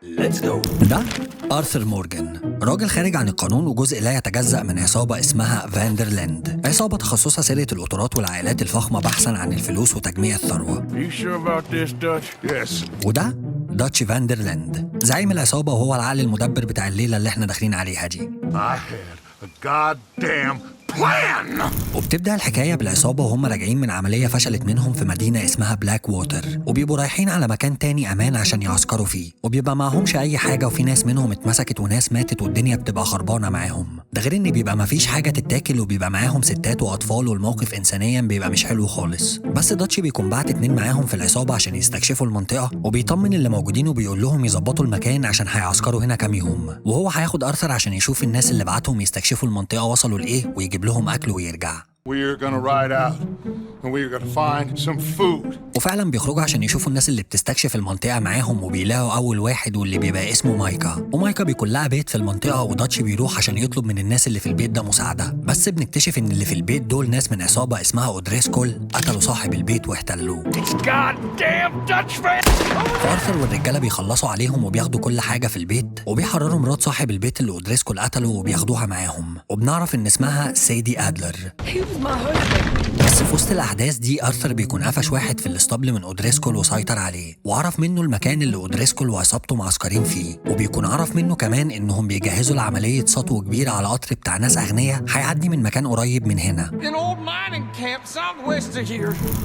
Let's go. ده آرثر مورجان، راجل خارج عن القانون وجزء لا يتجزأ من عصابة اسمها فاندرلاند، عصابة تخصصها سرقة القطارات والعائلات الفخمة بحثا عن الفلوس وتجميع الثروة. You sure about this, Dutch? Yes. وده داتش فاندرلاند، زعيم العصابة وهو العقل المدبر بتاع الليلة اللي احنا داخلين عليها دي. I had a goddamn plan. وبتبدأ الحكاية بالعصابة وهم راجعين من عملية فشلت منهم في مدينة اسمها بلاك ووتر، وبيبقوا رايحين على مكان تاني أمان عشان يعسكروا فيه، وبيبقى معهمش أي حاجة، وفي ناس منهم اتمسكت وناس ماتت والدنيا بتبقى خربانة معاهم. ده غير إن بيبقى مفيش حاجة تتاكل، وبيبقى معاهم ستات وأطفال، والموقف إنسانيا بيبقى مش حلو خالص. بس داتشي بيكون بعت 2 معاهم في العصابة عشان يستكشفوا المنطقة، وبيطمن اللي موجودين وبيقول لهم يظبطوا المكان عشان هيعسكروا هنا كام يوم، وهو هياخد آرثر عشان يشوف الناس اللي بعتهم يستكشفوا المنطقة وصلوا لإيه ويجيب لهم أكل ويرجع. We're gonna ride out and we're gonna find some food. وفعلا بيخرجوا عشان يشوفوا الناس اللي بتستكشف المنطقة معاهم، وبيلاقوا أول واحد واللي بيبقى اسمه مايكا، ومايكا بيكون لها بيت في المنطقة، وداتشي بيروح عشان يطلب من الناس اللي في البيت ده مساعدة. بس بنكتشف إن اللي في البيت دول ناس من عصابة اسمها أودريسكول، قتلوا صاحب البيت واحتلوه. Goddamn Dutch fan. فارثر والرجالة بيخلصوا عليهم وبياخدوا كل حاجة في البيت، وبيحرروا مرات صاحب البيت اللي أودريسكول قتله وبياخدوها معاهم، وبنعرف إن اسمها سيدي أدلر. بس في وسط الأحداث دي آرثر بيكون قفش واحد في الاسطبل من أودريسكول وسيطر عليه، وعرف منه المكان اللي أودريسكول وعصابته معسكرين فيه، وبيكون عرف منه كمان إنهم بيجهزوا لعملية سطو كبيرة على قطر بتاع ناس أغنياء هيعدي من مكان قريب من هنا.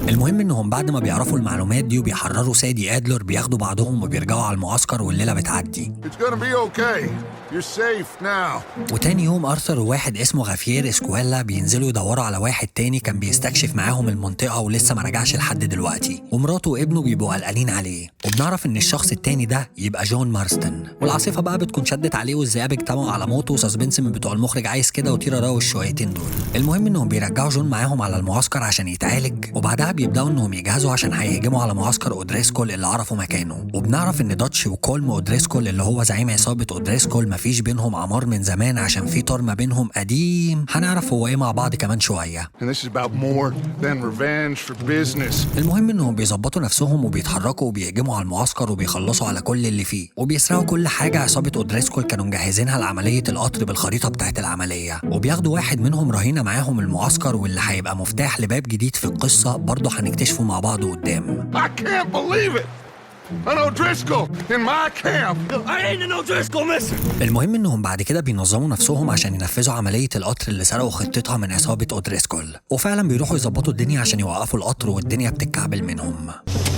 المهم إنهم بعد ما بيعرفوا المعلومات دي وبيحرروا سيدي أدلر بياخدوا بعضهم وبيرجعوا على المعسكر والليلة بتعدي. It's gonna be okay. You're safe now. وتاني يوم آرثر وواحد اسمه غافير اسكوالا بينزلوا يدوروا على واحد تاني كان بيستكشف معاهم المنطقة ولسه ما رجعش لحد دلوقتي، ومراته وابنه بيبقوا قلقانين عليه، وبنعرف ان الشخص التاني ده يبقى جون مارستن. والعاصفة بقى بتكون شدت عليه والذئاب اجتمعوا على موته، وسسبنس من بتوع المخرج عايز كده وطيرة راوش الشويتين دول. المهم انهم بيرجعوا جون معاهم على المعسكر عشان يتعالج، وبعدها بيبداوا انهم يجهزوا عشان هيهجموا على معسكر أودريسكول اللي عرفوا مكانه. وبنعرف ان داتش وكولم أودريسكول اللي هو زعيم عصابة أودريسكول مفيش بينهم عمار من زمان عشان في طار ما بينهم قديم، هنعرف هو ايه مع بعض كمان شوية. And this is about more than revenge for business. المهم انهم بيظبطوا نفسهم وبيتحركوا وبيهجموا على المعسكر وبيخلصوا على كل اللي فيه، وبيسرقوا كل حاجة عصابة أودريسكول كانوا مجهزينها لعملية القطر بالخريطة بتاعت العملية، وبياخدوا واحد منهم رهينة معاهم المعسكر، واللي هيبقى مفتاح لباب جديد في القصة برضه هنكتشفه مع بعض قدام. I can't believe it. An O'Driscoll in my camp. I ain't an O'Driscoll missing. المهم انهم بعد كده بينظموا نفسهم عشان ينفذوا عملية القطر اللي سرقوا خطتها من عصابة أودريسكول، وفعلا بيروحوا يظبطوا الدنيا عشان يوقفوا القطر والدنيا بتتكعبل منهم.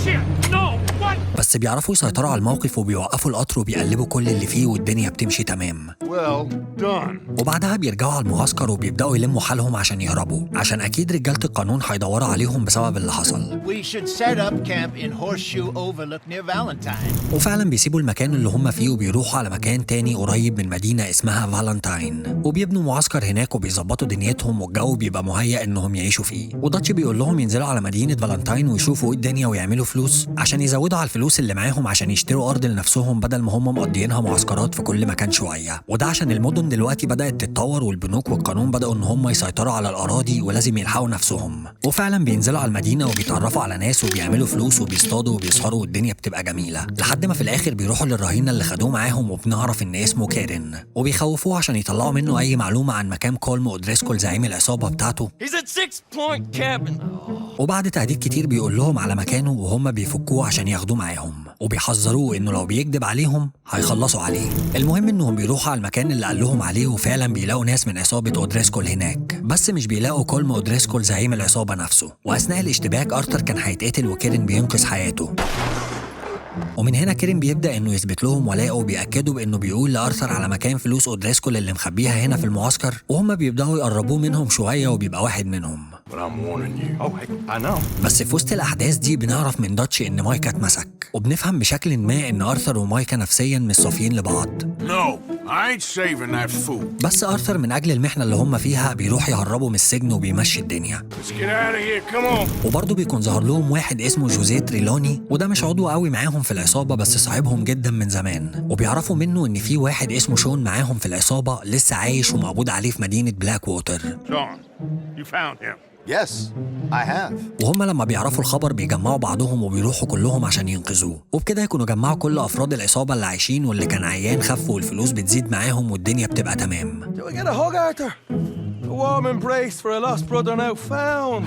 Shit, no. What? بس بيعرفوا يسيطروا على الموقف وبيوقفوا القطر وبيقلبوا كل اللي فيه والدنيا بتمشي تمام. Well done. وبعدها بيرجعوا على المعسكر وبيبدأوا يلموا حالهم عشان يهربوا، عشان أكيد رجالة القانون هيدوروا عليهم بسبب اللي حصل. We should set up camp in Horseshoe Overlook near Valentine. وفعلا بيسيبوا المكان اللي هم فيه وبيروحوا على مكان تاني قريب من مدينة اسمها فالنتاين، وبيبنوا معسكر هناك وبيظبطوا دنيتهم، والجو بيبقى مهيأ انهم يعيشوا فيه. وداتش بيقول لهم ينزلوا على مدينة فالنتاين ويشوفوا ايه الدنيا ويعملوا فلوس عشان يزودوا على الفلوس اللي معاهم عشان يشتروا أرض لنفسهم بدل ما هم مقضيينها معسكرات في كل مكان شوية. وده عشان المدن دلوقتي بدأت تتطور والبنوك والقانون بدأوا ان هم يسيطروا على الأراضي ولازم يلحقوا نفسهم. وفعلا بينزلوا على المدينة وبيتعرفوا على ناس وبيعملوا فلوس وبيصطادوا وبيسهروا والدنيا بتبقى جميلة، لحد ما في الآخر بيروحوا للرهينة اللي خدوه معاهم، وبنعرف ان اسمه كارين، وبيخوفوه عشان يطلعوا منه أي معلومة عن مكان كولم أودريسكول زعيم العصابة بتاعته. He's at 6 Point Cabin. وبعد تهديد كتير بيقول لهم على مكانه وهم بيفكوه عشان ياخدوه معاهم، وبيحذروه انه لو بيكذب عليهم هيخلصوا عليه. المهم انهم بيروحوا على المكان اللي قال لهم عليه، وفعلا بيلاقوا ناس من عصابة أودريسكول هناك، بس مش بيلاقوا كولم أودريسكول زعيم العصابة نفسه. واثناء الاشتباك آرثر كان هيتقتل وكيرين بينقذ حياته، ومن هنا كيرين بيبدأ انه يثبت لهم ولاءه، وبيأكدوا بانه بيقول لآرثر على مكان فلوس أودريسكول اللي مخبيها هنا في المعسكر، وهم بيبدأوا يقربوه منهم شوية وبيبقى واحد منهم. But I'm warning you. Oh, I know. بس في وسط الأحداث دي بنعرف من داتش إن مايكا اتمسك، وبنفهم بشكل ما إن آرثر ومايكا نفسياً مش صافيين لبعض. No, I ain't saving that fool. بس آرثر من أجل المحنة اللي هم فيها بيروح يهربوا من السجن وبيمشي الدنيا. Let's get out of here. Come on. وبرضه بيكون ظهر لهم واحد اسمه جوزيه تريلوني، وده مش عضو قوي معاهم في العصابة بس صاحبهم جدا من زمان، وبيعرفوا منه إن في واحد اسمه شون معاهم في العصابة لسه عايش ومقبوض عليه في مدينة بلاك ووتر. John, you found him. Yes, I have. وهم لما بيعرفوا الخبر بيجمعوا بعضهم وبيروحوا كلهم عشان ينقذوه، وبكده يكونوا جمعوا كل أفراد العصابة اللي عايشين، واللي كان عيان خف والفلوس بتزيد معاهم والدنيا بتبقى تمام. Do I get a hug, Arthur? A warm embrace for a lost brother now found.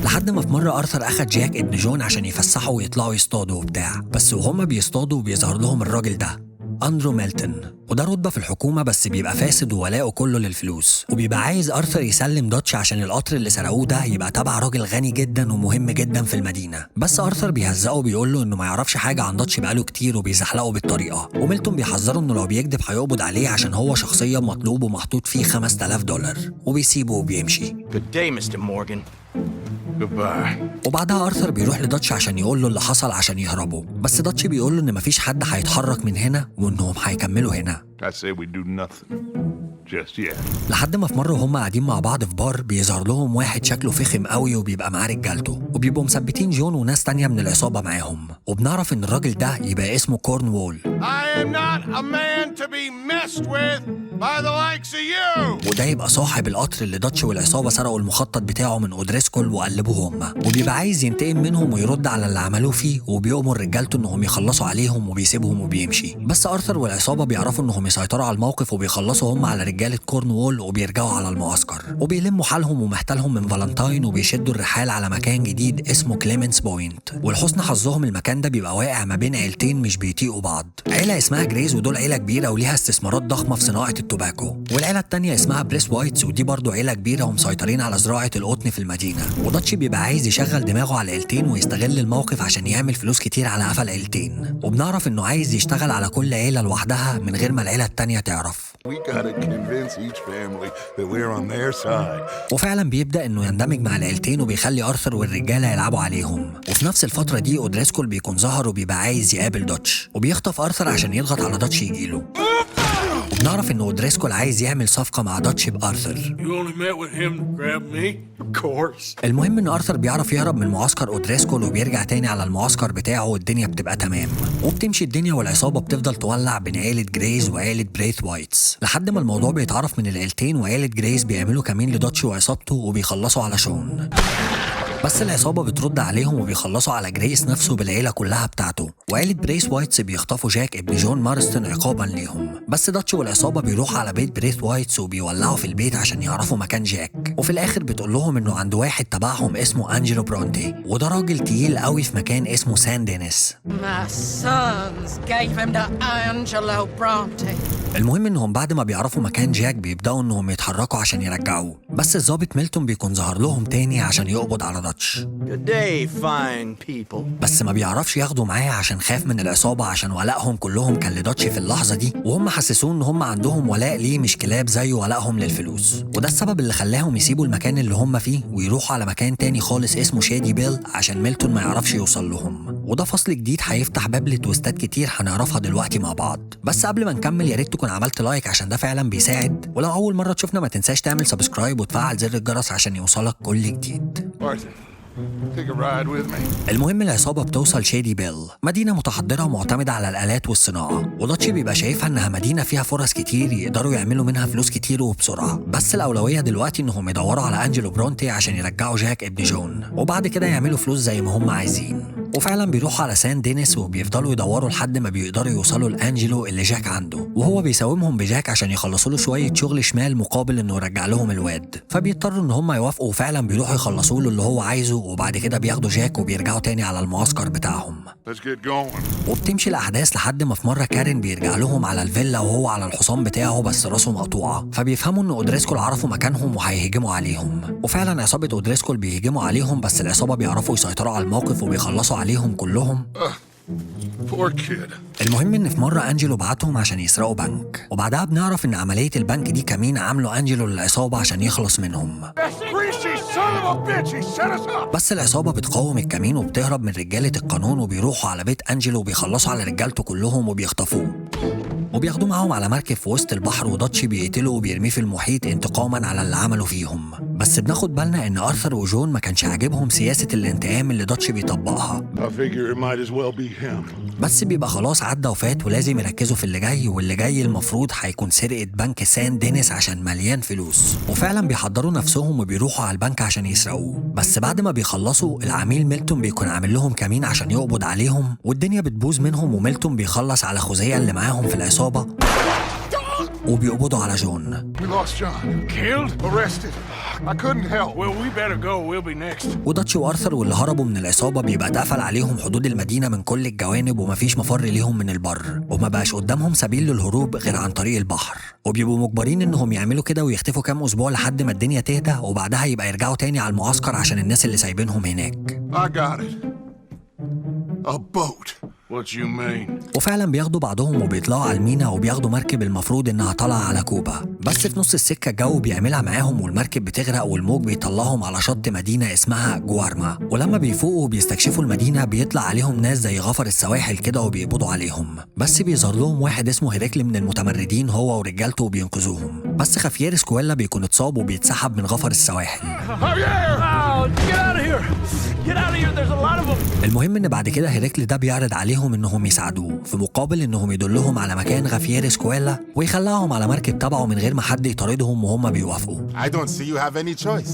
لحد ما في مرة أرثر أخد جاك ابن جون عشان يفسحوا ويطلعوا يصطادوا وبتاع، بس وهم بيصطادوا بيظهر لهم الراجل ده أندرو ميلتون، وده رتبة في الحكومة بس بيبقى فاسد وولاؤه كله للفلوس، وبيبقى عايز أرثر يسلم داتش عشان القطر اللي سرقوه ده يبقى تبع راجل غني جدا ومهم جدا في المدينة. بس أرثر بيهزقه بيقول له إنه ما يعرفش حاجة عن داتش بقاله كتير وبيزحلقه بالطريقة، وميلتون بيحذره إنه لو بيكذب هيقبض عليه عشان هو شخصية مطلوب ومحطوط فيه $5000، وبيسيبه وبيمشي. Good day, Mr. Morgan. Goodbye. وبعدها أرثر بيروح لداتش عشان يقول له اللي حصل عشان يهربوا، بس داتش بيقول له إن مفيش حد هيتحرك من هنا وإنهم هيكملوا هنا. I say we do nothing just yet. لحد ما في مرة وهم قاعدين مع بعض في بار بيظهر لهم واحد شكله فخم قوي وبيبقى معاه رجالته، وبيبقوا مثبتين جون وناس تانية من العصابة معاهم، وبنعرف إن الراجل ده يبقى اسمه كورن وول. I am not a man to be messed with by the likes of you. وده يبقى صاحب القطر اللي داتش والعصابة سرقوا المخطط بتاعه من أودريسكول وقلبوه هما، وبيبقى عايز ينتقم منهم ويرد على اللي عملوه فيه، وبيأمر رجالته إنهم يخلصوا عليهم وبيسيبهم وبيمشي. بس أرثر والعصابة بيعرفوا إنهم يسيطروا على الموقف وبيخلصوا هم على رجالة كورن وول وبيرجعوا على المعسكر، وبيلموا حالهم ومحتلهم من فالنتاين وبيشدوا الرحال على مكان جديد اسمه كليمنس بوينت. ولحسن حظهم المكان ده بيبقى واقع ما بين عيلتين مش بيطيقوا بعض، عيلة اسمها جريز ودول عيلة كبيرة وليها استثمارات ضخمة في صناعة التوباكو، والعيلة التانية اسمها بريس وايتس ودي برضو عيلة كبيرة ومسيطرين على زراعة القطن في المدينة. وداتش بيبقى عايز يشغل دماغه على العيلتين ويستغل الموقف عشان يعمل فلوس كتير على قفا العيلتين، وبنعرف انه عايز يشتغل على كل عيلة لوحدها من غير ما العيلة التانية تعرف. We gotta convince each family that we're on their side. وفعلا بيبدأ انه يندمج مع العيلتين وبيخلي أرثر والرجالة يلعبوا عليهم. وفي نفس الفترة دي أودريسكول بيكون ظهر وبيبقى عايز يقابل داتش، وبيخطف أرثر عشان يضغط على داتش يجيله. وبنعرف ان أودريسكول عايز يعمل صفقة مع داتش بأرثر. You only met with him to grab me? Of course. المهم ان أرثر بيعرف يهرب من معسكر أودريسكول وبيرجع تاني على المعسكر بتاعه والدنيا بتبقى تمام، وبتمشي الدنيا والعصابة بتفضل تولع بين عيلة جريز وعيلة بريث وايتس، لحد ما الموضوع بيتعرف من العيلتين، وعيلة جريز بيعملوا كمين لداتش وعصابته وبيخلصوا على شون. بس العصابة بترد عليهم وبيخلصوا على جريس نفسه بالعيلة كلها بتاعته، وعيلة بريس وايتس بيخطفوا جاك ابن جون مارستون عقابا ليهم. بس داتش والعصابة بيروحوا على بيت بريس وايتس وبيولعوا في البيت عشان يعرفوا مكان جاك، وفي الآخر بتقول لهم إنه عند واحد تبعهم اسمه أنجلو برونتي، وده راجل تقيل قوي في مكان اسمه سان دينيس. My sons gave him to Angelo Bronte. المهم إنهم بعد ما بيعرفوا مكان جاك بيبدأوا إنهم يتحركوا عشان يرجعوه، بس الضابط ميلتون بيكون ظهر لهم تاني عشان يقبض على داتش. Good day, fine people. بس ما بيعرفش ياخدوا معاه عشان خاف من العصابة عشان ولائهم كلهم كان لداتش في اللحظة دي، وهم حسسوه إن هم عندهم ولاء ليه مش كلاب زي ولائهم للفلوس، وده السبب اللي خلاهم يسيبوا المكان اللي هم فيه ويروحوا على مكان تاني خالص اسمه شادي بيل عشان ميلتون ما يعرفش يوصل لهم. وده فصل جديد هيفتح باب لتويستات كتير هنعرفها دلوقتي مع بعض. بس قبل ما نكمل يا ريت تكون عملت لايك عشان ده فعلا بيساعد، ولو أول مرة تشوفنا ما تنساش تعمل سبسكرايب وتفعل زر الجرس عشان يوصلك كل جديد. Take a ride with me. المهم العصابة بتوصل شادي بيل، مدينة متحضرة ومعتمدة على الآلات والصناعة، وداتش بيبقى شايفها إنها مدينة فيها فرص كتير يقدروا يعملوا منها فلوس كتير وبسرعة، بس الأولوية دلوقتي إنهم يدوروا على أنجلو برونتي عشان يرجعوا جاك ابن جون، وبعد كده يعملوا فلوس زي ما هم عايزين. وفعلا بيروحوا على سان دينيس وبيفضلوا يدوروا لحد ما بيقدروا يوصلوا لأنجلو اللي جاك عنده، وهو بيساومهم بجاك عشان يخلصوا له شوية شغل شمال مقابل إنه يرجع لهم الواد، فبيضطروا إن هم يوافقوا، وفعلا بيروحوا يخلصوا له اللي هو عايزه، وبعد كده بياخدوا جاك وبيرجعوا تاني على المعسكر بتاعهم. Let's get going. وبتمشي الأحداث لحد ما في مرة كارين بيرجع لهم على الفيلا وهو على الحصان بتاعه بس راسه مقطوعة، فبيفهموا إن أودريسكول عرفوا مكانهم وهيهجموا عليهم، وفعلا عصابة أودريسكول بيهجموا عليهم، بس العصابة بيعرفوا يسيطروا على الموقف وبيخلصوا عليهم كلهم. Poor kid. المهم إن في مرة أنجلو بعتهم عشان يسرقوا بنك، وبعدها بنعرف إن عملية البنك دي كمين عامله أنجلو للعصابة عشان يخلص منهم. Greasy son of a bitch, he set us up. بس العصابة بتقاوم الكمين وبتهرب من رجالة القانون، وبيروحوا على بيت أنجلو وبيخلصوا على رجالته كلهم وبيخطفوه وبياخدوه معاهم على مركب في وسط البحر، وداتش بيقتله وبيرميه في المحيط انتقاما على اللي عملوا فيهم. بس بناخد بالنا ان ارثر وجون ما كانش عاجبهم سياسة الانتقام اللي داتش بيطبقها. I figure it might as well be him. بس بيبقى خلاص عدى وفات ولازم يركزوا في اللي جاي، واللي جاي المفروض هيكون سرقة بنك سان دينيس عشان مليان فلوس. وفعلا بيحضروا نفسهم وبيروحوا على البنك عشان يسرقوه، بس بعد ما بيخلصوا العميل ميلتون بيكون عامل لهم كمين عشان يقبض عليهم، والدنيا بتبوظ منهم وميلتون بيخلص على خوذية اللي معاهم في العصابة وبيقبضوا على جون. We lost John. Killed? Arrested. I couldn't help. Well, we better go. We'll be next. وداتش وارثر واللي هربوا من العصابة بيبقى اتقفل عليهم حدود المدينة من كل الجوانب ومفيش مفر ليهم من البر، وما بقاش قدامهم سبيل للهروب غير عن طريق البحر، وبيبقوا مجبرين انهم يعملوا كده ويختفوا كام اسبوع لحد ما الدنيا تهدى، وبعدها يبقى يرجعوا تاني على المعسكر عشان الناس اللي سايبينهم هناك. I got it. A boat. What you mean? وفعلا بياخدوا بعضهم وبيطلعوا على المينا وبياخدوا مركب المفروض انها طالعه على كوبا، بس في نص السكه الجو بيعملها معاهم والمركب بتغرق والموج بيطلعهم على شط مدينه اسمها جوارما، ولما بيفوقوا وبيستكشفوا المدينه بيطلع عليهم ناس زي غفر السواحل كده وبيقبضوا عليهم، بس بيظهر لهم واحد اسمه هيركل من المتمردين هو ورجالته وبينقذوهم، بس خافير سكويلا بيكون اتصاب وبيتسحب من غفر السواحل. المهم ان بعد كده هيركل ده بيعرض عليهم انهم يساعدوه في مقابل انهم يدلهم على مكان غافير سكويلا ويخلعهم على مركب تبعه من غير ما حد يطاردهم وهم بيوافقوا. I don't see you have any choice.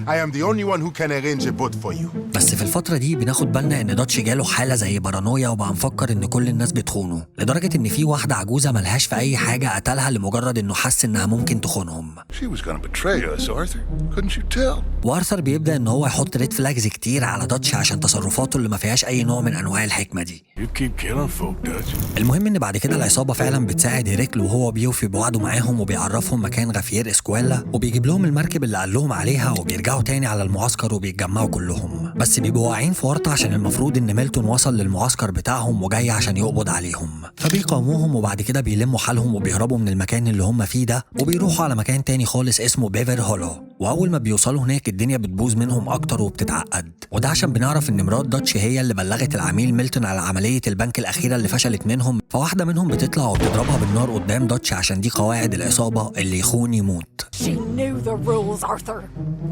I am the only one who can arrange a boat for you. بس في الفترة دي بناخد بالنا ان داتش جاله حالة زي بارانويا وبقى مفكر ان كل الناس بتخونه، لدرجة ان في واحدة عجوزة ملهاش في اي حاجة قتلها لمجرد انه حس انها ممكن تخونهم. She was gonna betray us, Arthur. Couldn't you tell? وارثر بيبدأ ان هو يحط ريد فلاجز كتير على داتش عشان تصرفاته اللي ما فيهاش اي نوع من انواع الحكمة دي. You keep killing folk, Dutch. المهم ان بعد كده العصابة فعلا بتساعد هيركل وهو بيوفي بوعده معاهم وبيعرفهم مكان غافير اسكويلا وبيجيب لهم المركب اللي قال لهم عليها وبيرجعوا تاني على المعسكر وبيتجمعوا كلهم، بس بيبقوا واقعين في ورطة عشان المفروض ان ميلتون وصل للمعسكر بتاعهم وجاي عشان يقبض عليهم، فبيقاوموهم وبعد كده بيلموا حالهم وبيهربوا من المكان اللي هم فيه ده وبيروحوا على مكان تاني خالص اسمه بيفر هولو، واول ما بيوصلوا هناك الدنيا بتبوظ منهم اكتر وبتتعقد، وده عشان بنعرف ان مرات داتش هي اللي بلغت العميل ميلتون على عملية البنك الأخيرة اللي فشلت منهم، فواحدة منهم بتطلع وبتضربها بالنار قدام داتش عشان دي قواعد العصابة اللي يخون يموت. She knew the rules, Arthur.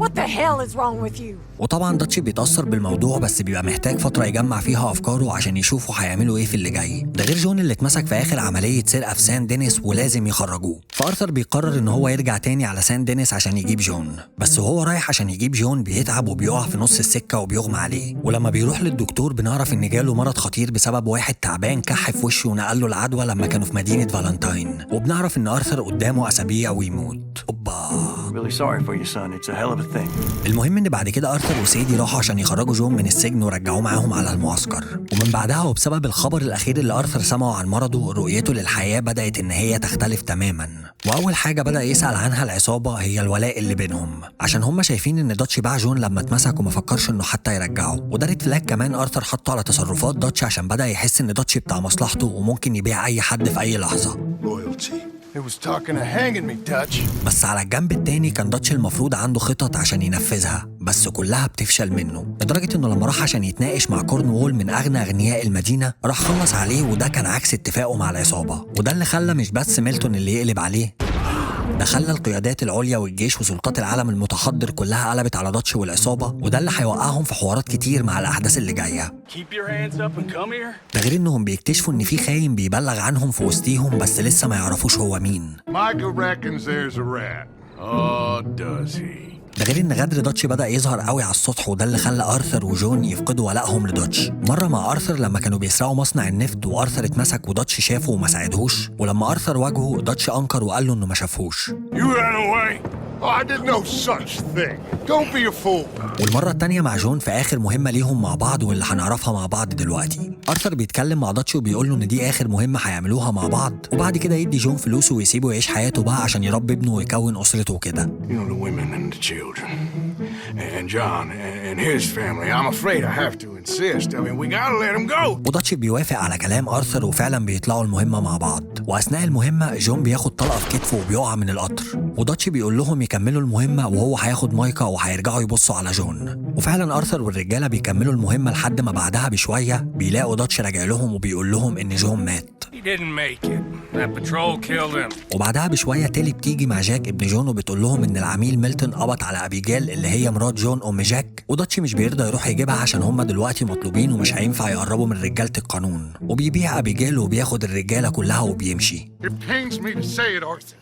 What the hell is wrong with you? وطبعا داتش بيتأثر بالموضوع بس بيبقى محتاج فترة يجمع فيها أفكاره عشان يشوفوا هيعملوا إيه في اللي جاي، ده غير جون اللي اتمسك في آخر عملية سرقة في سان دينيس ولازم يخرجوه، فأرثر بيقرر إن هو يرجع تاني على سان دينيس عشان يجيب جون، بس وهو رايح عشان يجيب جون بيتعب وبيقع في نص السكة وبيغمى عليه، ولما بيروح للدكتور بنعرف إن جاله مرض خطير بسبب واحد تعبان كح في وشه ونقل له العدوى لما كانوا في مدينة فالنتاين، وبنعرف إن أرثر قدامه أسابيع ويموت. Really sorry for you, son. It's a hell of a thing. المهم ان بعد كده ارثر وسيدي راحوا عشان يخرجوا جون من السجن ورجعوه معاهم على المعسكر، ومن بعدها وبسبب الخبر الاخير اللي ارثر سمعه عن مرضه رؤيته للحياه بدات ان هي تختلف تماما، واول حاجه بدا يسال عنها العصابه هي الولاء اللي بينهم عشان هم شايفين ان داتش باع جون لما اتمسك وما فكرش انه حتى يرجعه، وده ريد فلاج كمان ارثر حطه على تصرفات داتش عشان بدا يحس ان داتش بتاع مصلحته وممكن يبيع اي حد في اي لحظه. Loyalty. It was talking of hanging me, Dutch. بس على الجنب التاني كان داتش المفروض عنده خطط عشان ينفذها بس كلها بتفشل منه، لدرجة انه لما راح عشان يتناقش مع كورنوول من اغنى اغنياء المدينة راح خلص عليه، وده كان عكس اتفاقه مع العصابة، وده اللي خلى مش بس ميلتون اللي يقلب عليه، ده خلى القيادات العليا والجيش وسلطات العالم المتحضر كلها قلبت على داتش والعصابة، وده اللي هيوقعهم في حوارات كتير مع الأحداث اللي جاية. Keep your hands up and come here. ده غير إنهم بيكتشفوا إن في خاين بيبلغ عنهم في وسطيهم بس لسه ما يعرفوش هو مين. Micah reckons there's a rat. Oh, does he? ده غير ان غدر داتش بدأ يظهر قوي على السطح، وده اللي خلى ارثر وجون يفقدوا ولائهم لداتش. مرة مع ارثر لما كانوا بيسرقوا مصنع النفط وارثر اتمسك وداتش شافه وما ساعدهوش، ولما ارثر واجهه داتش انكر وقال له انه ما شافهوش. You ran away. Oh, I did no such thing. Don't be a fool. والمرة التانية مع جون في آخر مهمة ليهم مع بعض واللي هنعرفها مع بعض دلوقتي. أرثر بيتكلم مع داتش وبيقول له إن دي آخر مهمة هيعملوها مع بعض، وبعد كده يدي جون فلوسه ويسيبه يعيش حياته بقى عشان يربي ابنه ويكون أسرته وكده. You know the women and the children. And John and his family. I'm afraid I have to insist. I mean, we gotta let him go. وداتش بيوافق على كلام أرثر وفعلا بيطلعوا المهمة مع بعض، وأثناء المهمة جون بياخد طلقة في كتفه وبيقع من القطر، وداتش بيقول لهم يكملوا المهمة وهو هياخد مايكا وهيرجعوا يبصوا على جون، وفعلا أرثر والرجالة بيكملوا المهمة لحد ما بعدها بشوية بيلاقوا داتش راجع لهم وبيقول لهم إن جون مات. He didn't make it. That patrol killed him. وبعدها بشوية تيلي بتيجي مع جاك ابن جون وبتقول لهم إن العميل ميلتون قبض على أبيجيل اللي هي مرات جون أم جاك، وداتشي مش بيرضى يروح يجيبها عشان هما دلوقتي مطلوبين ومش هينفع يقربوا من رجالة القانون، وبيبيع أبيجيل وبياخد الرجالة كلها وبيمشي. It pains me to say it, Arthur,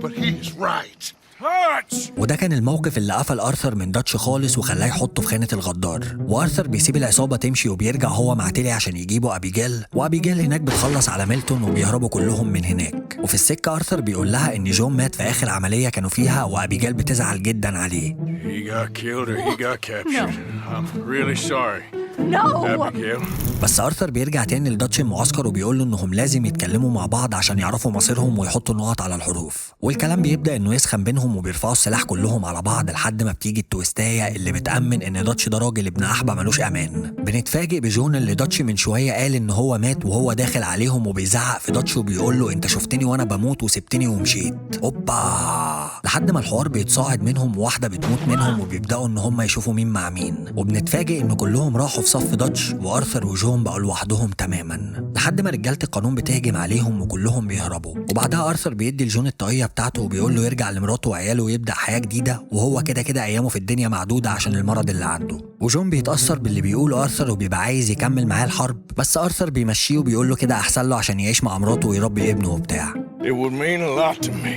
but he is right. Hutch! وده كان الموقف اللي قفل آرثر من داتش خالص وخلاه يحطه في خانة الغدار، وآرثر بيسيب العصابة تمشي وبيرجع هو مع تيلي عشان يجيبوا أبيجيل، وأبيجيل هناك بتخلص على ميلتون وبيهربوا كلهم من هناك. وفي السكة آرثر بيقول لها إن جون مات في آخر عملية كانوا فيها، وأبيجيل بتزعل جدا عليه. He got killed or he got captured. I'm really sorry. No! Abigail. بس آرثر بيرجع تاني لداتش المعسكر وبيقول له إنهم لازم يتكلموا مع بعض عشان يعرفوا مصيرهم ويحطوا النقط على الحروف، والكلام بيبدأ إنه يسخن بينهم وبيرفعوا السلاح كلهم على بعض لحد ما بتيجي التويستاية اللي بتأمن إن داتش ده راجل ابن أحبة ملوش أمان. بنتفاجئ بجون اللي داتش من شوية قال إن هو مات وهو داخل عليهم وبيزعق في داتش وبيقول له أنت شفتني وأنا بموت وسبتني ومشيت. أوبا! لحد ما الحوار بيتصاعد منهم وواحدة بتموت منهم وبيبدأوا إن هم يشوفوا مين مع مين، وبنتفاجئ إن كلهم راحوا في صف داتش وآرثر وجون بقوا لوحدهم تماما لحد ما رجالة القانون بتهجم عليهم وكلهم بيهربوا. وبعدها آرثر بيدي لجون الطاقية بتاعته وبيقول له يرجع لمراته وعياله ويبدأ حياة جديدة، وهو كده كده أيامه في الدنيا معدودة عشان المرض اللي عنده. وجون بيتأثر باللي بيقوله آرثر وبيبقى عايز يكمل معاه الحرب، بس آرثر بيمشيه وبيقول له كده أحسن له عشان يعيش مع مراته ويربي ابنه وبتاع. It would mean a lot to me.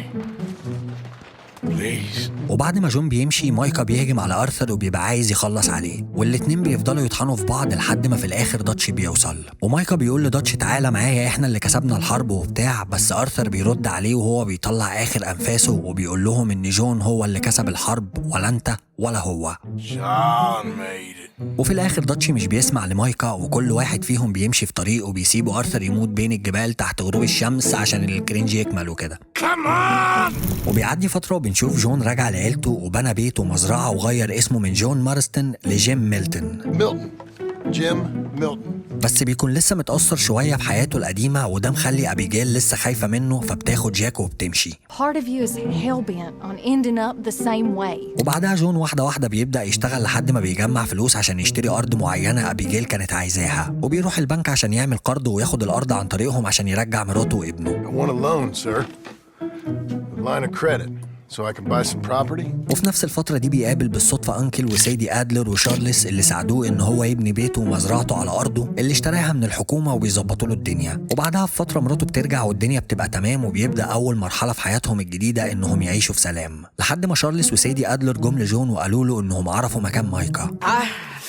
Please. وبعد ما جون بيمشي مايكا بيهجم على آرثر وبيبقى عايز يخلص عليه، والاتنين بيفضلوا يطحنوا في بعض لحد ما في الآخر داتش بيوصل، ومايكا بيقول لداتش تعالى معايا احنا اللي كسبنا الحرب وبتاع، بس آرثر بيرد عليه وهو بيطلع آخر أنفاسه وبيقول لهم إن جون هو اللي كسب الحرب ولا أنت ولا هو. John made it. وفي الآخر داتشي مش بيسمع لمايكا وكل واحد فيهم بيمشي في طريق وبيسيبوا آرثر يموت بين الجبال تحت غروب الشمس عشان الكرنج يكمل وكده. Come on! وبيعدي فترة وبنشوف جون راجع لعيلته وبنى بيت ومزرعة وغير اسمه من جون مارستون لجيم ميلتون. Milton. Jim Milton. بس بيكون لسه متأثر شوية بحياته القديمة وده مخلي أبيجيل لسه خايفة منه فبتاخد جاك وبتمشي. Part of you is hell-bent on ending up the same way. وبعدها جون واحدة واحدة بيبدأ يشتغل لحد ما بيجمع فلوس عشان يشتري أرض معينة أبيجيل كانت عايزاها، وبيروح البنك عشان يعمل قرض وياخد الأرض عن طريقهم عشان يرجع مراته وابنه. I want a loan, sir. A line of credit, so I can buy some property. وفي نفس الفترة دي بيقابل بالصدفة أنكل وسيدي أدلر وشارلس اللي ساعدوه إن هو يبني بيته ومزرعته على أرضه اللي اشتراها من الحكومة وبيظبطوا له الدنيا. وبعدها بفترة مراته بترجع والدنيا بتبقى تمام وبيبدأ أول مرحلة في حياتهم الجديدة إنهم يعيشوا في سلام، لحد ما شارلس وسيدي أدلر جم لجون وقالوا له إنهم عرفوا مكان مايكا.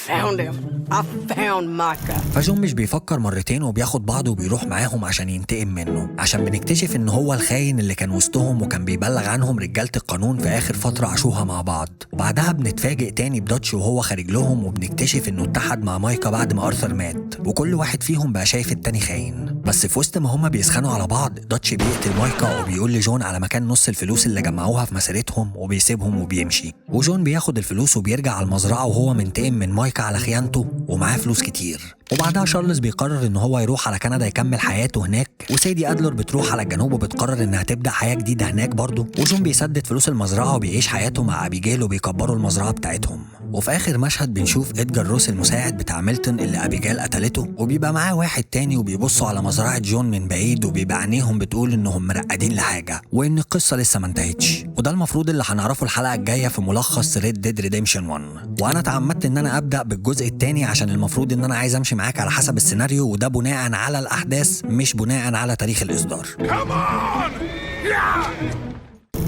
Found him. I found Micah. فجون مش بيفكر مرتين وبياخد بعضه وبيروح معاهم عشان ينتقم منه، عشان بنكتشف ان هو الخاين اللي كان وسطهم وكان بيبلغ عنهم رجالة القانون في اخر فترة عاشوها مع بعض. وبعدها بنتفاجئ تاني بداتش وهو خارج لهم وبنكتشف انه اتحد مع مايكا بعد ما آرثر مات، وكل واحد فيهم بقى شايف التاني خاين. بس في وسط ما هما بيسخنوا على بعض داتش بيقتل مايكا وبيقول لجون على مكان نص الفلوس اللي جمعوها في مسيرتهم وبيسيبهم وبيمشي، وجون بياخد الفلوس وبيرجع على المزرعة وهو منتقم من مايكا على خيانته ومعاه فلوس كتير. وبعدها شارلز بيقرر ان هو يروح على كندا يكمل حياته هناك، وسيدي أدلر بتروح على الجنوب وبتقرر انها تبدأ حياة جديدة هناك برضه، وجون بيسدد فلوس المزرعة وبيعيش حياته مع أبيجيل وبيكبروا المزرعة بتاعتهم. وفي آخر مشهد بنشوف إدجار روس المساعد بتاع ميلتون اللي أبيجيل قتلته وبيبقى معاه واحد تاني وبيبصوا على مزرعة جون من بعيد وبيبقى عينيهم بتقول انهم مرقدين لحاجة وان القصة لسه ما انتهتش. وده المفروض اللي هنعرفه الحلقة الجاية في ملخص Red Dead Redemption 1. وانا تعمدت ان انا ابدأ بالجزء التاني عشان المفروض ان انا عايز امشي معاك على حسب السيناريو، وده بناء على الاحداث مش بناء على تاريخ الاصدار.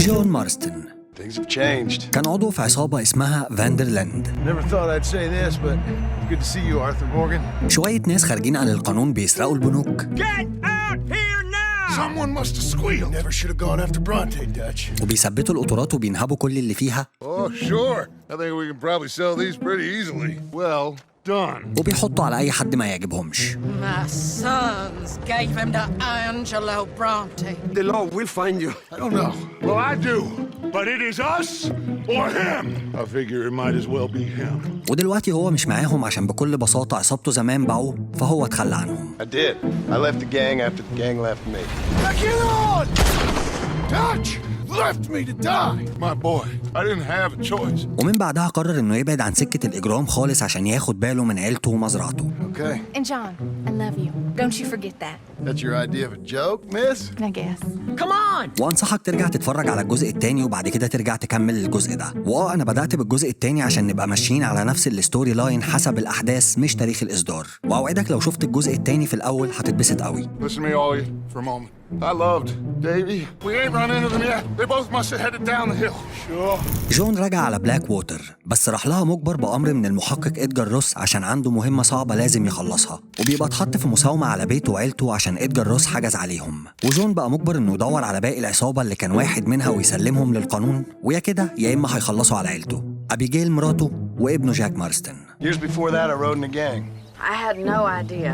جون مارستون Things have changed. كان عضو في عصابة اسمها فاندرلاند. Never thought I'd say this, but good to see you, Arthur Morgan. شوية ناس خارجين عن القانون بيسرقوا البنوك. Someone must have squealed. Never should have gone after Bronte, Dutch. وبيثبتوا القطارات وبينهبوا كل اللي فيها. Oh, sure. I think we can probably sell these pretty easily. Well done. وبيحطوا على أي حد ما يعجبهمش. My sons gave him to Angelo Bronte. The law will find you. I don't know. Well, I do. But it is us or him. I figure it might as well be him. ودلوقتي هو مش معاهم عشان بكل بساطة عصابته زمان باعوه فهو اتخلى عنهم. I did. I left the gang after the gang left me. Get on! Dutch left me to die. My boy, I didn't have a choice. ومن بعدها قرر انه يبعد عن سكة الإجرام خالص عشان ياخد باله من عيلته ومزرعته. Okay. And John, I love you. Don't you forget that. That's your idea of a joke, miss? I guess. Come on! وانصحك ترجع تتفرج على الجزء التاني وبعد كده ترجع تكمل الجزء ده. انا بدأت بالجزء التاني عشان نبقى ماشيين على نفس الستوري لاين حسب الاحداث مش تاريخ الاصدار، واوعدك لو شفت الجزء التاني في الاول هتتبسط قوي. Listen to me, all you, for a moment. I loved Davy. We ain't run into them yet. They both must have headed down the hill. Sure. جون رجع على بلاك ووتر، بس راح لها مجبر بأمر من المحقق إدجار روس عشان عنده مهمة صعبة لازم يخلصها، وبيبقى اتحط في مساومة على بيته وعيلته عشان إدجار روس حجز عليهم، وجون بقى مجبر إنه يدور على باقي العصابة اللي كان واحد منها ويسلمهم للقانون، ويا كده يا إما هيخلصوا على عيلته، أبيجيل مراته وابنه جاك مارستن. Years before that, I rode in a gang. I had no idea.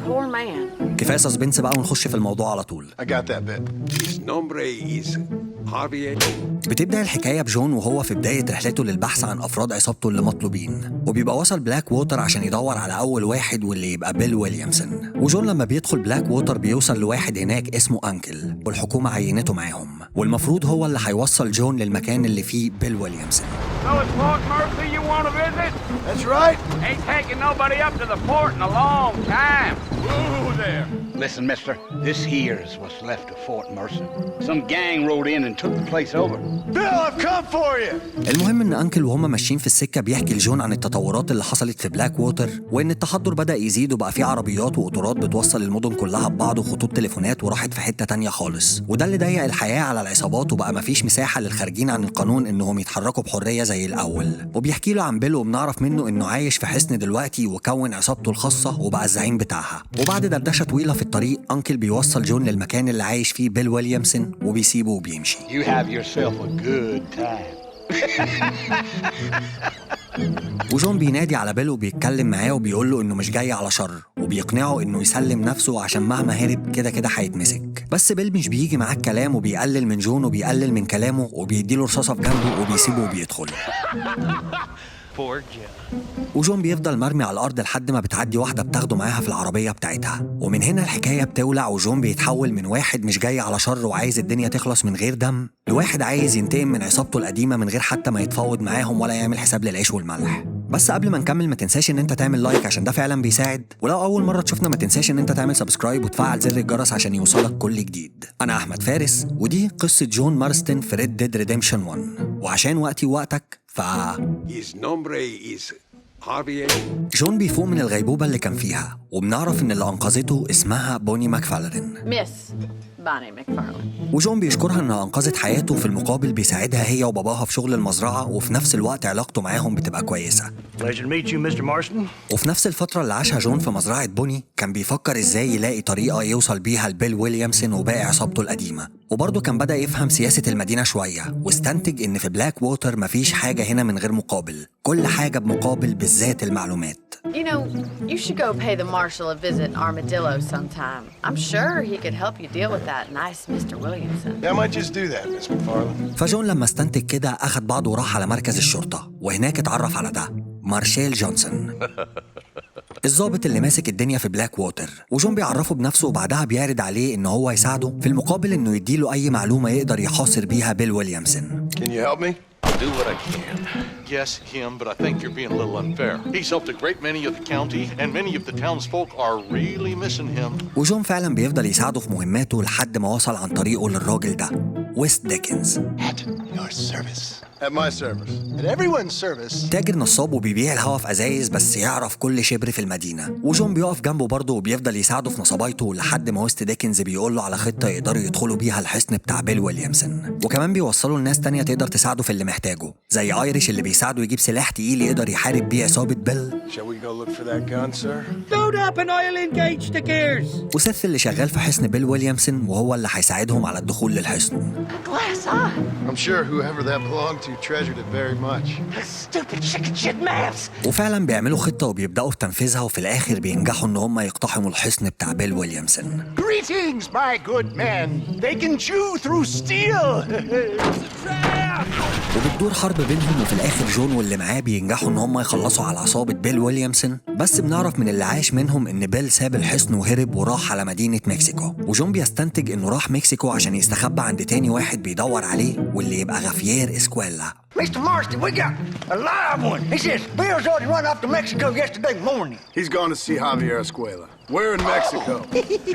Poor man. كفاية سسبنس بقى ونخش في الموضوع على طول. I got that bit. His nombre is Javier. بتبدأ الحكاية بجون وهو في بداية رحلته للبحث عن أفراد عصابته اللي مطلوبين، وبيبقى وصل بلاك ووتر عشان يدور على أول واحد واللي يبقى بيل ويليامسون. وجون لما بيدخل بلاك ووتر بيوصل لواحد هناك اسمه أنكل، والحكومة عينته معاهم، والمفروض هو اللي هيوصل جون للمكان اللي فيه بيل ويليامسون. So it's Fort Murphy you want to visit? That's right. Ain't taking nobody up to the fort in a long time. Whoa there. Listen, mister, this here is what's left of Fort Mercer. Some gang rode in and took the place over. Bill, I've come for you. المهم ان انكل وهم ماشيين في السكه بيحكي لجون عن التطورات اللي حصلت في بلاك ووتر، وان التحضر بدا يزيد وبقى في عربيات وقطارات بتوصل المدن كلها ببعض وخطوط تليفونات وراحت في حته تانية خالص، وده اللي ضيق الحياه على العصابات وبقى مفيش مساحه للخارجين عن القانون انهم يتحركوا بحريه زي الاول. وبيحكي له عن بيل وبنعرف منه انه عايش في حصن دلوقتي وكون عصابته الخاصه وبقى الزعيم بتاعها. وبعد دردشه طويله في الطريق انكل بيوصل جون للمكان اللي عايش فيه بيل ويليامسون وبيسيبه وبيمشي. You have yourself a good time. وجون بينادي على بيل وبيتكلم معاه وبيقول له انه مش جاي على شر، وبيقنعه انه يسلم نفسه عشان مهما هرب كده كده هيتمسك. بس بيل مش بيجي معاه الكلام وبيقلل من جون وبيقلل من كلامه وبيديله رصاصه في جنبه وبيسيبه وبيدخل. وجون بيفضل مرمي على الأرض لحد ما بتعدي واحدة بتاخده معاها في العربية بتاعتها، ومن هنا الحكاية بتولع وجون بيتحول من واحد مش جاي على شر وعايز الدنيا تخلص من غير دم لواحد عايز ينتقم من عصابته القديمة من غير حتى ما يتفاوض معاهم ولا يعمل حساب للعيش والملح. بس قبل ما نكمل ما تنساش ان انت تعمل لايك عشان ده فعلا بيساعد، ولو اول مرة تشوفنا ما تنساش ان انت تعمل سبسكرايب وتفعل زر الجرس عشان يوصلك كل جديد. انا احمد فارس ودي قصة جون مارستن في ريد ديد ريديمشن 1، وعشان وقتي ووقتك His nombre is Javier. جون بيفوق من الغيبوبة اللي كان فيها وبنعرف ان اللي انقذته اسمها بوني ماكفالرين. Miss Bonnie McFarlane. وجون بيشكرها انها انقذت حياته، في المقابل بيساعدها هي وباباها في شغل المزرعة، وفي نفس الوقت علاقته معاهم بتبقى كويسة. Pleasure to meet you, Mr. Marston. وفي نفس الفترة اللي عاشها جون في مزرعة بوني كان بيفكر ازاي يلاقي طريقة يوصل بيها لبيل ويليامسون وباقي عصابته القديمة، وبرضه كان بدأ يفهم سياسة المدينة شوية، واستنتج ان في بلاك ووتر مفيش حاجة هنا من غير مقابل، كل حاجة بمقابل بالذات المعلومات. You know, you should go pay the marshal a visit in Armadillo sometime. I'm sure he could help you deal with that nice Mr. Williamson. I might just do that, Miss McFarlane. فجون لما استنتج كده أخد بعضه وراح على مركز الشرطة، وهناك اتعرف على ده مارشيل جونسون الضابط اللي ماسك الدنيا في بلاك ووتر. وجون بيعرفه بنفسه وبعدها بيعرض عليه إنه هو يساعده في المقابل إنه يديله أي معلومة يقدر يحاصر بيها بيل ويليامسون. Can you help me? I'll do what I can. Yes, him, but I think you're being a little unfair. He's helped a great many of the county, and many of the townsfolk are really missing him. وجون فعلا بيفضل يساعده في مهماته لحد ما وصل عن طريقه للراجل ده ويست ديكنز. At your service. At my service. At everyone's service. تاجر نصاب وبيبيع الهوا في ازايز بس يعرف كل شبر في المدينة، وجون بيقف جنبه برضه وبيفضل يساعده في نصابايته لحد ما ويست ديكنز بيقول له على خطة يقدروا يدخلوا بيها الحصن بتاع بيل ويليامسون، وكمان بيوصلوا لناس تانية تقدر تساعده في اللي محتاجه زي ايريش اللي بيساعده يجيب سلاح تقيل يقدر يحارب بيه عصابة بيل. Shall we go look for that gun, sir? Load up and I'll engage the gears. وسيث اللي شغال في حصن بيل ويليامسون وهو اللي هيساعدهم على الدخول للحصن. Glass eye. I'm sure whoever that belonged to treasured it very much. Stupid chicken shit mask. وفعلا بيعملوا خطة وبيبدأوا في تنفيذها، وفي الآخر بينجحوا إن هم يقتحموا الحصن بتاع بيل ويليامسون. Greetings, my good men. They can chew through steel. وبتدور حرب بينهم، وفي الآخر جون واللي معاه بينجحوا إن هم يخلصوا على عصابة بيل ويليامسون، بس بنعرف من اللي عاش منهم إن بيل ساب الحصن وهرب وراح على مدينة مكسيكو، وجون بيستنتج إنه راح مكسيكو عشان يستخبى عند تاني واحد بيدور عليه واللي يبقى غافيير اسكويلا. Mr. Marston, we got a live one. He says Bill's already run off to Mexico yesterday morning. He's gone to see Javier Escuela. We're in Mexico.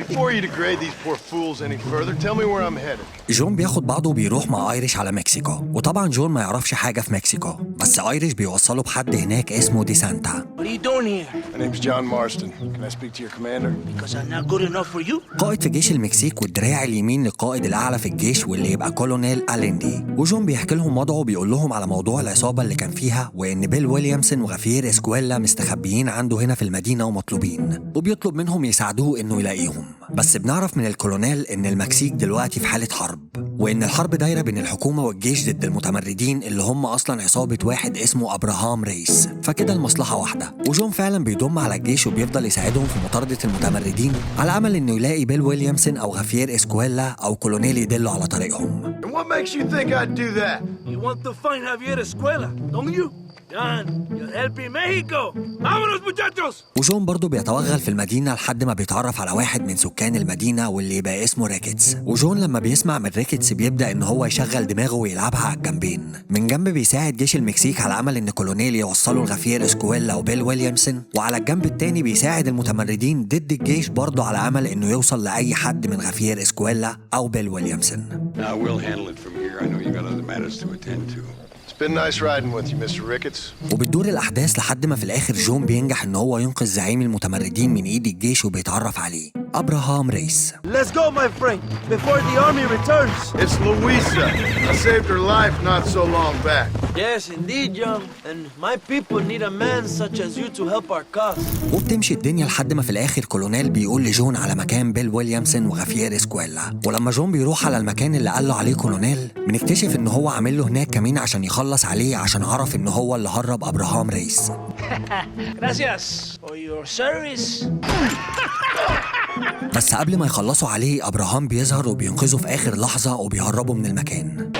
Before you degrade these poor fools any further, tell me where I'm headed. جون بياخد بعضه وبيروح مع ايريش على مكسيكو، وطبعا جون ما يعرفش حاجة في مكسيكو، بس ايريش بيوصله بحد هناك اسمه دي سانتا. What are you doing here? My name's John Marston. Can I speak to your commander? Because I'm not good enough for you? قائد في جيش المكسيك والدراع اليمين للقائد الأعلى في الجيش واللي يبقى كولونيل أليندي. وجون بيحكي لهم وضعه وبيقول لهم على موضوع العصابة اللي كان فيها، وإن بيل ويليامسون وغافير إسكويلا مستخبيين عنده هنا في المدينة ومطلوبين، وبيطلب منهم يساعدوه إنه يلاقيهم. بس بنعرف من الكولونيل إن المكسيك دلوقتي في حالة حرب، وإن الحرب دايرة بين الحكومة والجيش ضد المتمردين اللي هم أصلا عصابة واحد اسمه أبراهام ريس، فكده المصلحة واحدة. وجون فعلا بيضم على الجيش وبيفضل يساعدهم في مطاردة المتمردين على أمل إنه يلاقي بيل ويليامسون أو غافير إسكويلا أو كولونيل يدلوا على طريقهم. And what makes you think I'd do that? You want to find Javier Escuela, don't you? John, you're helping Mexico. ¡Vámonos, muchachos! وجون برضه بيتوغل في المدينة لحد ما بيتعرف على واحد من سكان المدينة واللي يبقى اسمه ريكيتس. وجون لما بيسمع من ريكيتس بيبدأ إن هو يشغل دماغه ويلعبها على الجنبين. من جنب بيساعد جيش المكسيك على أمل إن كولونيل يوصلوا لغافير إسكويلا وبيل ويليامسون، وعلى الجنب التاني بيساعد المتمردين ضد الجيش برضه على أمل إنه يوصل لأي حد من غافير إسكويلا أو بيل ويليامسون. Now we'll handle it from here. I know you got other matters to attend to. It's been nice riding with you, Mr. Ricketts. وبتدور الأحداث لحد ما في الآخر جون بينجح إن هو ينقذ زعيم المتمردين من إيد الجيش وبيتعرف عليه أبراهام ريس. Let's go, my friend, before the army returns. It's Louisa. I saved her life not so long back. Yes, indeed, John. And my people need a man such as you to help our cause. وبتمشي الدنيا لحد ما في الآخر كولونيل بيقول لجون على مكان بيل ويليامسون وغافير إسكويلا. ولما جون بيروح على المكان اللي قال له عليه كولونيل بنكتشف إن هو عامل له هناك كمين عشان يخلص عليه، عشان عرف إن هو اللي هرب أبراهام ريس. Gracias for your service. بس قبل ما يخلصوا عليه أبراهام بيظهر وبينقذه في آخر لحظة وبيهربه من المكان.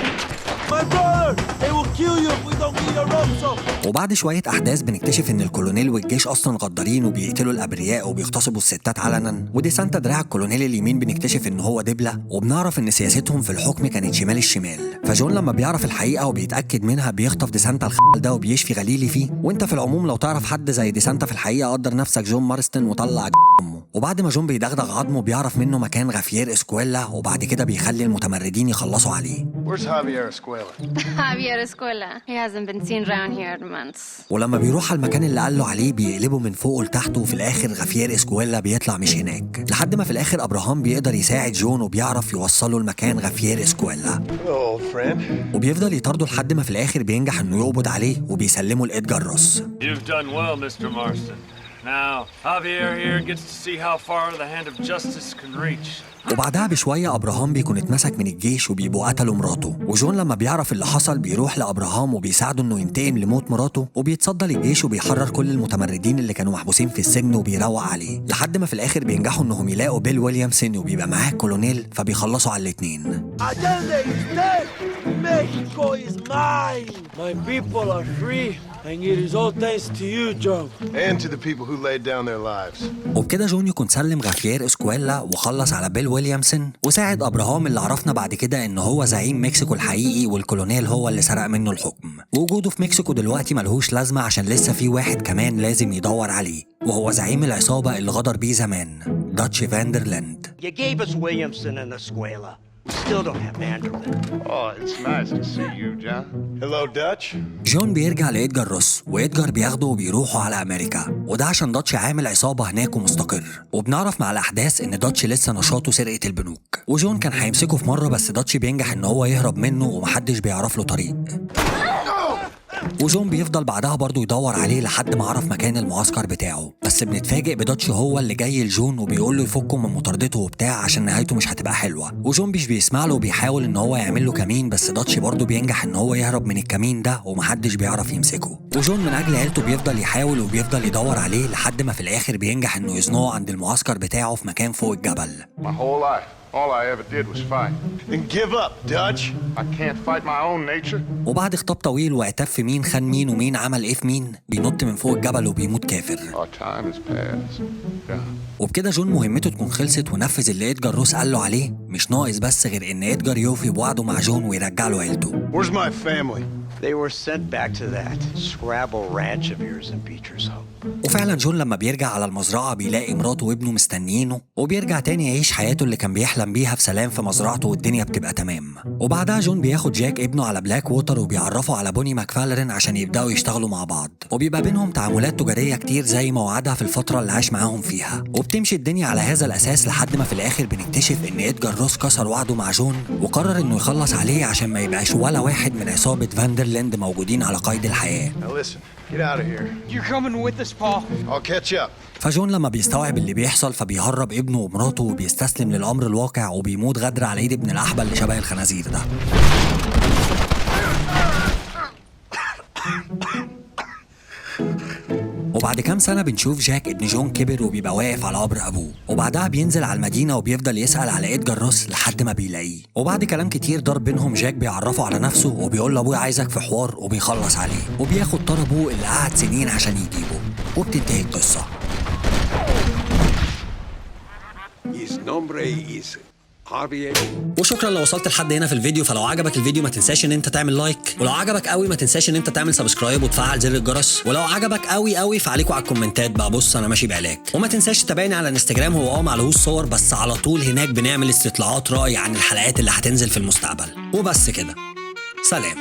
My brother, they will kill you if we don't get your ropes off. وبعد شوية أحداث بنكتشف إن الكولونيل والجيش أصلاً غدارين وبيقتلوا الأبرياء وبيغتصبوا الستات علناً، ودي سانتا دراع الكولونيل اليمين بنكتشف إن هو دبلة، وبنعرف إن سياستهم في الحكم كانت شمال الشمال. فجون لما بيعرف الحقيقة وبيتأكد منها بيخطف دي سانتا الخال ده وبيشفي غليلي فيه. وأنت في العموم لو تعرف حد زي دي سانتا في الحقيقة قدر نفسك جون مارستون وطلع أمه. وبعد ما جون بيدغدغ عظمه بيعرف منه مكان غافير إسكويلا، وبعد كده بيخلي المتمردين يخلصوا عليه. Where's Javier Escuela? Javier Escuela. He hasn't been seen around here in months. ولما بيروح على المكان اللي قال له عليه بيقلبه من فوق لتحت، وفي الآخر غافير إسكويلا بيطلع مش هناك، لحد ما في الآخر أبراهام بيقدر يساعد جون وبيعرف يوصله لمكان غافير إسكويلا. وبيفضل يطارده لحد ما في الآخر بينجح إنه يقبض عليه وبيسلمه لإدجار روس. You've done well, Mr. Marston. Now, Javier here gets to see how far the hand of justice can reach. وبعدها بشوية أبراهام بيكون اتمسك من الجيش وبيبقوا قتلوا مراته، وجون لما بيعرف اللي حصل بيروح لأبراهام وبيساعده إنه ينتقم لموت مراته، وبيتصدى للجيش وبيحرر كل المتمردين اللي كانوا محبوسين في السجن وبيروق عليه، لحد ما في الآخر بينجحوا إنهم يلاقوا بيل ويليامسون وبيبقى معاه كولونيل، فبيخلصوا على الاتنين. Allende is dead. Mexico is mine. My people are free. And it is all thanks to you, John. And to the people who laid down their lives. وبكده جون يكون سلم غافير إسكويلا وخلص على بيل ويليامسون، وساعد أبراهام اللي عرفنا بعد كده إن هو زعيم مكسيكو الحقيقي، والكولونيل هو اللي سرق منه الحكم. وجوده في مكسيكو دلوقتي ملهوش لازمة عشان لسه في واحد كمان لازم يدور عليه، وهو زعيم العصابة اللي غدر بيه زمان، داتش فاندرلاند. You gave us Williamson and Escuela. We still don't have Vanderlyn. Oh, it's nice to see you, John. Hello, Dutch. جون بيرجع لإدجار روس، وإدجار بياخده وبيروحوا على أمريكا، وده عشان داتش عامل عصابة هناك ومستقر. وبنعرف مع الأحداث إن داتش لسه نشاطه سرقة البنوك، وجون كان هيمسكه في مرة بس داتش بينجح إن هو يهرب منه ومحدش بيعرف له طريق. وجون بيفضل بعدها برضه يدور عليه لحد ما عرف مكان المعسكر بتاعه، بس بنتفاجئ بداتش هو اللي جاي لجون وبيقول له يفكه من مطاردته وبتاع عشان نهايته مش هتبقى حلوه. وجون مش بيسمع له وبيحاول ان هو يعمل له كمين، بس داتش برضه بينجح ان هو يهرب من الكمين ده ومحدش بيعرف يمسكه. وجون من اجل عيلته بيفضل يحاول وبيفضل يدور عليه لحد ما في الاخر بينجح انه يزنقه عند المعسكر بتاعه في مكان فوق الجبل. My whole life, all I ever did was fight. Then give up, Dutch. I can't fight my own nature. وبعد خطاب طويل وعتاب في مين خان مين ومين عمل ايه في مين، بينط من فوق الجبل وبيموت كافر. Our time has passed. Yeah. وبكده جون مهمته تكون خلصت ونفذ اللي إدجار روس قال له عليه، مش ناقص بس غير ان إدجار يوفي بوعده مع جون ويرجع له عيلته. Where's my family? They were sent back to that Scrabble ranch of yours in Beecher's Hope. وفعلا جون لما بيرجع على المزرعة بيلاقي مراته وابنه مستنيينه، وبيرجع تاني يعيش حياته اللي كان بيحلم بيها في سلام في مزرعته، والدنيا بتبقى تمام. وبعدها جون بياخد جاك ابنه على بلاك ووتر وبيعرفه على بوني ماكفالرين عشان يبدأوا يشتغلوا مع بعض، وبيبقى بينهم تعاملات تجارية كتير زي ما وعدها في الفترة اللي عاش معاهم فيها، وبتمشي الدنيا على هذا الأساس لحد ما في الآخر بنكتشف إن إدجار روس كسر وعده مع جون وقرر إنه يخلص عليه عشان ما يبقاش ولا واحد من عصابة فاندرلاند موجودين على قيد الحياة. Get out of here. You're coming with us, Paul? I'll catch up. فجون لما بيستوعب اللي بيحصل فبيهرب ابنه ومراته وبيستسلم للأمر الواقع، وبيموت غدر على ايد ابن الأحبل اللي شبه الخنازير ده. وبعد كام سنة بنشوف جاك ابن جون كبر وبيبقى واقف على قبر أبوه، وبعدها بينزل على المدينة وبيفضل يسأل على إدجار روس لحد ما بيلاقيه، وبعد كلام كتير دار بينهم جاك بيعرفه على نفسه وبيقول لأبوه عايزك في حوار، وبيخلص عليه وبياخد طار أبوه اللي قعد سنين عشان يجيبه، وبتنتهي القصة. وشكرا لو وصلت لحد هنا في الفيديو. فلو عجبك الفيديو ما تنساش ان انت تعمل لايك، ولو عجبك قوي ما تنساش ان انت تعمل سبسكرايب وتفعل زر الجرس، ولو عجبك قوي فعليكوا على الكومنتات بقى. بص انا ماشي بعلاج. وما تنساش تتابعني على الانستجرام، هو معلهوش صور بس على طول هناك بنعمل استطلاعات رأي عن الحلقات اللي هتنزل في المستقبل. وبس كده، سلام.